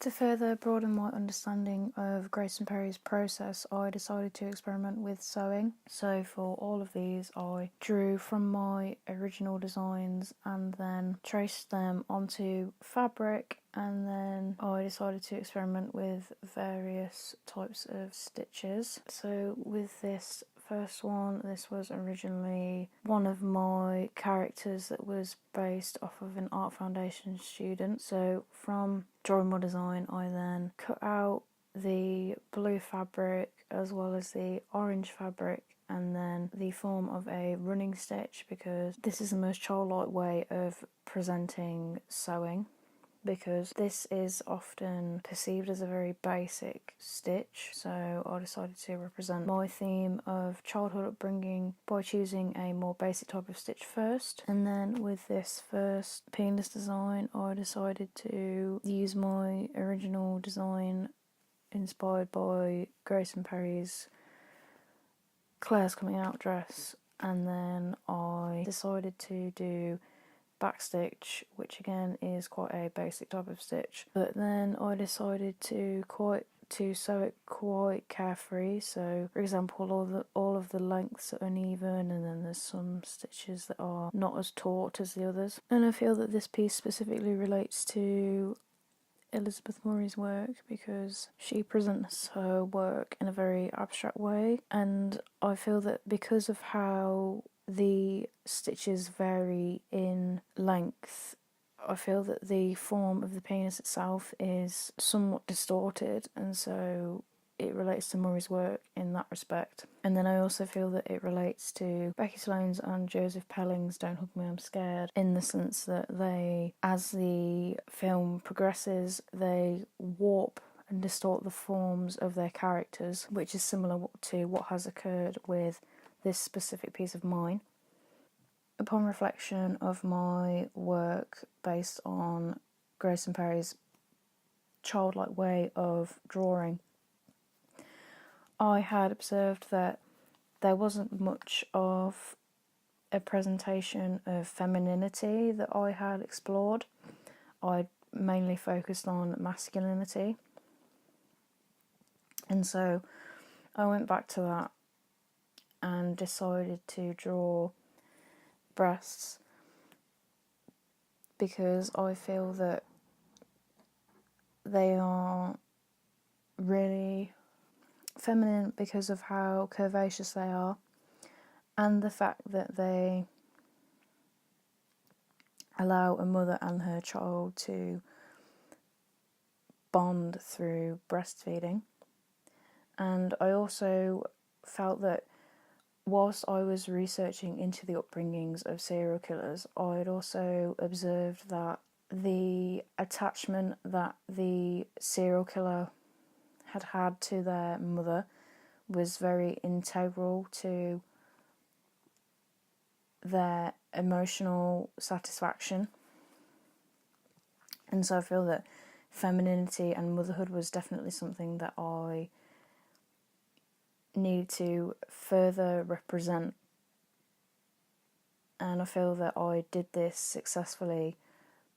To further broaden my understanding of Grayson Perry's process, I decided to experiment with sewing. So for all of these, I drew from my original designs and then traced them onto fabric, and then I decided to experiment with various types of stitches. So with this first one, this was originally one of my characters that was based off of an art foundation student. So from drawing my design, I then cut out the blue fabric as well as the orange fabric and then the form of a running stitch, because this is the most childlike way of presenting sewing, because this is often perceived as a very basic stitch. So I decided to represent my theme of childhood upbringing by choosing a more basic type of stitch first. And then with this first penis design, I decided to use my original design inspired by Grayson Perry's Claire's coming out dress, and then I decided to do backstitch, which again is quite a basic type of stitch, but then I decided to sew it quite carefree. So for example, all of the lengths are uneven, and then there's some stitches that are not as taut as the others. And I feel that this piece specifically relates to Elizabeth Murray's work because she presents her work in a very abstract way, and I feel that because of how the stitches vary in length, I feel that the form of the penis itself is somewhat distorted, and so it relates to Murray's work in that respect. And then I also feel that it relates to Becky Sloan's and Joseph Pelling's Don't Hug Me, I'm Scared, in the sense that they, as the film progresses, they warp and distort the forms of their characters, which is similar to what has occurred with this specific piece of mine. Upon reflection of my work based on Grayson Perry's childlike way of drawing, I had observed that there wasn't much of a presentation of femininity that I had explored. I mainly focused on masculinity. And so I went back to that and decided to draw breasts, because I feel that they are really feminine because of how curvaceous they are, and the fact that they allow a mother and her child to bond through breastfeeding. And I also felt that whilst I was researching into the upbringings of serial killers, I'd also observed that the attachment that the serial killer had to their mother was very integral to their emotional satisfaction. And so I feel that femininity and motherhood was definitely something that I needed to further represent. And I feel that I did this successfully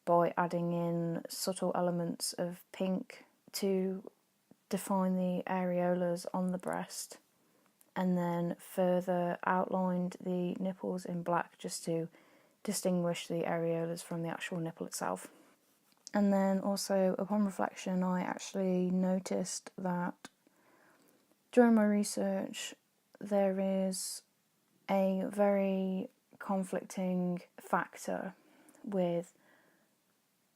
by adding in subtle elements of pink to define the areolas on the breast, and then further outlined the nipples in black just to distinguish the areolas from the actual nipple itself. And then also, upon reflection, I actually noticed that during my research there is a very conflicting factor with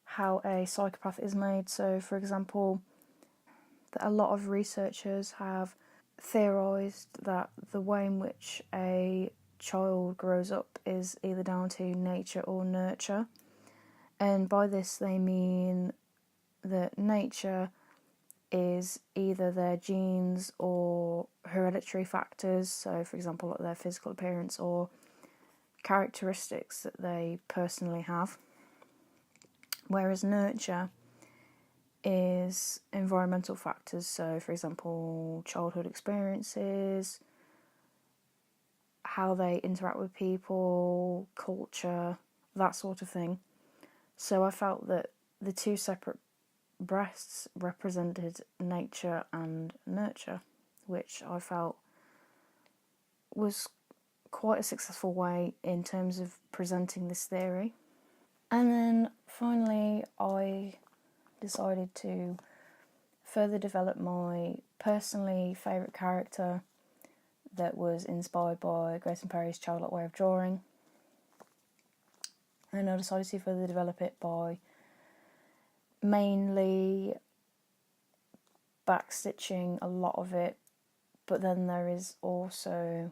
how a psychopath is made. So, for example, that a lot of researchers have theorised that the way in which a child grows up is either down to nature or nurture. And by this they mean that nature is either their genes or hereditary factors, so for example like their physical appearance or characteristics that they personally have, whereas nurture is environmental factors, so for example childhood experiences, how they interact with people, culture, that sort of thing. So I felt that the two separate breasts represented nature and nurture, which I felt was quite a successful way in terms of presenting this theory. And then finally, I decided to further develop my personally favourite character that was inspired by Grayson Perry's childlike way of drawing. And I decided to further develop it by mainly backstitching a lot of it, but then there is also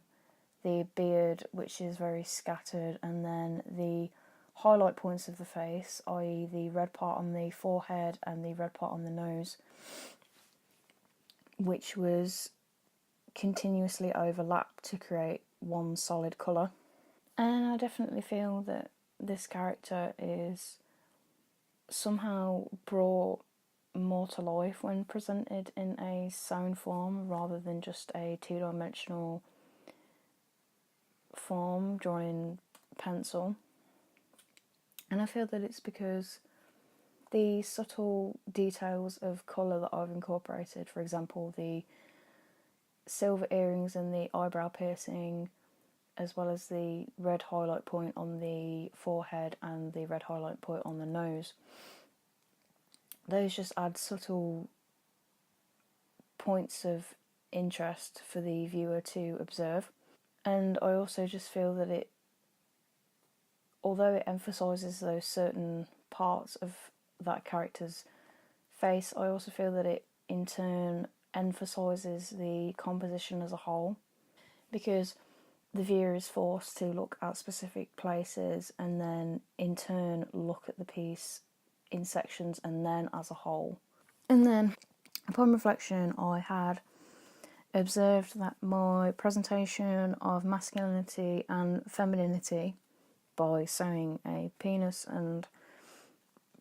the beard, which is very scattered, and then the highlight points of the face, i.e. the red part on the forehead and the red part on the nose, which was continuously overlapped to create one solid colour. And I definitely feel that this character is somehow brought more to life when presented in a sewn form rather than just a two-dimensional form drawn in pencil. And I feel that it's because the subtle details of colour that I've incorporated, for example, the silver earrings and the eyebrow piercing, as well as the red highlight point on the forehead and the red highlight point on the nose, those just add subtle points of interest for the viewer to observe. And I also just feel that it, although it emphasises those certain parts of that character's face, I also feel that it in turn emphasises the composition as a whole, because the viewer is forced to look at specific places and then in turn look at the piece in sections and then as a whole. And then upon reflection, I had observed that my presentation of masculinity and femininity by sewing a penis and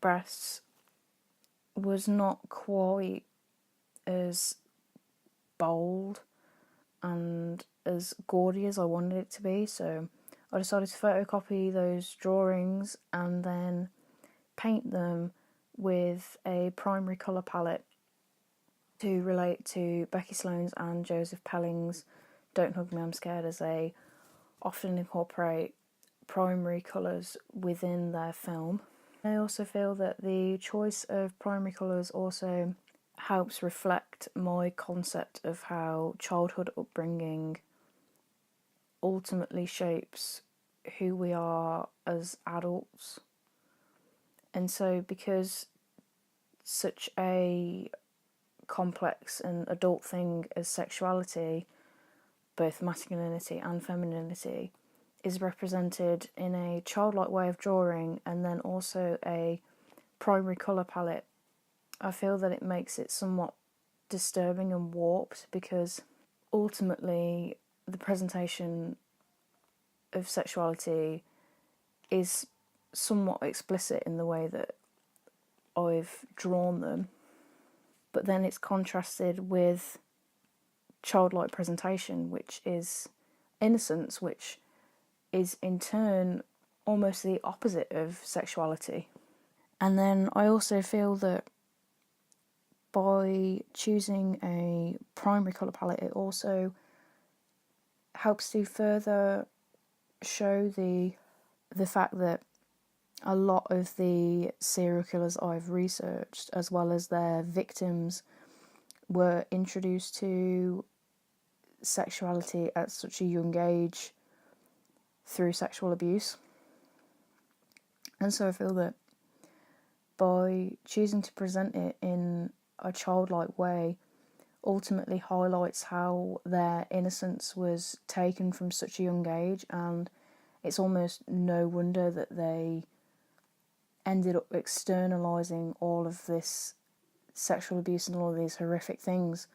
breasts was not quite as bold and as gaudy as I wanted it to be, so I decided to photocopy those drawings and then paint them with a primary colour palette to relate to Becky Sloan's and Joseph Pelling's Don't Hug Me, I'm Scared, as they often incorporate primary colours within their film. I also feel that the choice of primary colours also helps reflect my concept of how childhood upbringing ultimately shapes who we are as adults. And so because such a complex and adult thing as sexuality, both masculinity and femininity, is represented in a childlike way of drawing and then also a primary colour palette, I feel that it makes it somewhat disturbing and warped, because ultimately the presentation of sexuality is somewhat explicit in the way that I've drawn them, but then it's contrasted with childlike presentation, which is innocence, which is in turn almost the opposite of sexuality. And then I also feel that by choosing a primary colour palette, it also helps to further show the fact that a lot of the serial killers I've researched, as well as their victims, were introduced to sexuality at such a young age through sexual abuse. And so I feel that by choosing to present it in a childlike way ultimately highlights how their innocence was taken from such a young age, and it's almost no wonder that they ended up externalising all of this sexual abuse and all of these horrific things